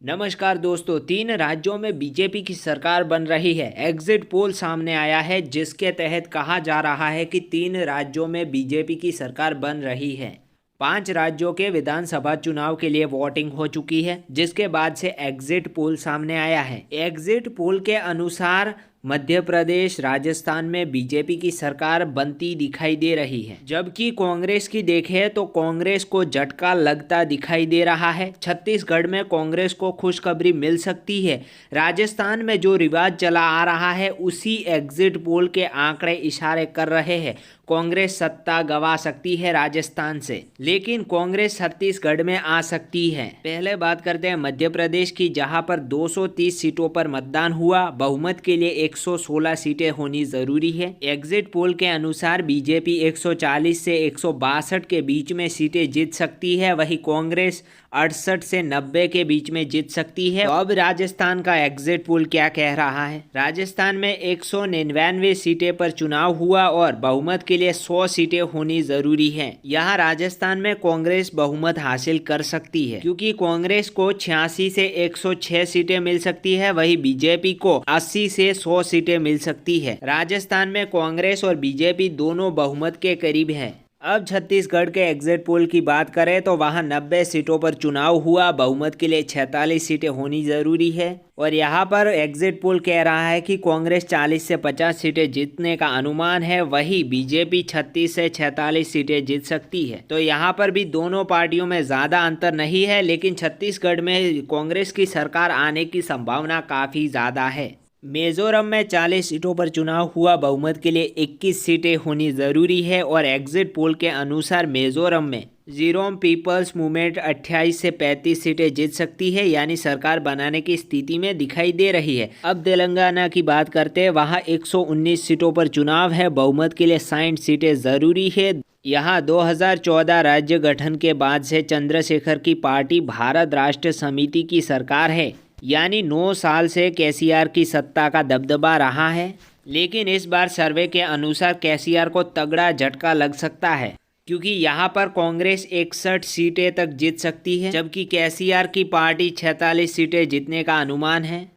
नमस्कार दोस्तों, 3 राज्यों में बीजेपी की सरकार बन रही है। एग्जिट पोल सामने आया है जिसके तहत कहा जा रहा है कि 3 राज्यों में बीजेपी की सरकार बन रही है। 5 राज्यों के विधानसभा चुनाव के लिए वोटिंग हो चुकी है, जिसके बाद से एग्जिट पोल सामने आया है। एग्जिट पोल के अनुसार मध्य प्रदेश, राजस्थान में बीजेपी की सरकार बनती दिखाई दे रही है, जबकि कांग्रेस की देखें तो कांग्रेस को झटका लगता दिखाई दे रहा है। छत्तीसगढ़ में कांग्रेस को खुशखबरी मिल सकती है। राजस्थान में जो रिवाज चला आ रहा है उसी एग्जिट पोल के आंकड़े इशारे कर रहे हैं। कांग्रेस सत्ता गंवा सकती है राजस्थान से, लेकिन कांग्रेस छत्तीसगढ़ में आ सकती है। पहले बात करते हैं मध्य प्रदेश की, जहां पर 230 सीटों पर मतदान हुआ। बहुमत के लिए 116 सीटें होनी जरूरी है। एग्जिट पोल के अनुसार बीजेपी 140 से 162 के बीच में सीटें जीत सकती है, वही कांग्रेस 68 से 90 के बीच में जीत सकती है। तो अब राजस्थान का एग्जिट पोल क्या कह रहा है? राजस्थान में 199 सीटें पर चुनाव हुआ और बहुमत के लिए 100 सीटें होनी जरूरी हैं। यहाँ राजस्थान में कांग्रेस बहुमत हासिल कर सकती है, क्योंकि कांग्रेस को 86 से 106 सीटें मिल सकती है, वही बीजेपी को 80 से 100 सीटें मिल सकती है। राजस्थान में कांग्रेस और बीजेपी दोनों बहुमत के करीब हैं। अब छत्तीसगढ़ के एग्जिट पोल की बात करें तो वहां 90 सीटों पर चुनाव हुआ। बहुमत के लिए 46 सीटें होनी जरूरी है और यहां पर एग्जिट पोल कह रहा है कि कांग्रेस 40 से 50 सीटें जीतने का अनुमान है, वही बीजेपी 36 से 46 सीटें जीत सकती है। तो यहां पर भी दोनों पार्टियों में ज़्यादा अंतर नहीं है, लेकिन छत्तीसगढ़ में कांग्रेस की सरकार आने की संभावना काफ़ी ज़्यादा है। मिजोरम में 40 सीटों पर चुनाव हुआ। बहुमत के लिए 21 सीटें होनी ज़रूरी है और एग्जिट पोल के अनुसार मिजोरम में जीरोम पीपल्स मूवमेंट 28 से 35 सीटें जीत सकती है, यानी सरकार बनाने की स्थिति में दिखाई दे रही है। अब तेलंगाना की बात करते हैं, वहाँ 119 सीटों पर चुनाव है। बहुमत के लिए 60 सीटें ज़रूरी है। यहाँ 2014 राज्य गठन के बाद से चंद्रशेखर की पार्टी भारत राष्ट्र समिति की सरकार है, यानी 9 साल से केसीआर की सत्ता का दबदबा रहा है। लेकिन इस बार सर्वे के अनुसार केसीआर को तगड़ा झटका लग सकता है, क्योंकि यहाँ पर कांग्रेस 61 सीटें तक जीत सकती है, जबकि केसीआर की पार्टी 46 सीटें जीतने का अनुमान है।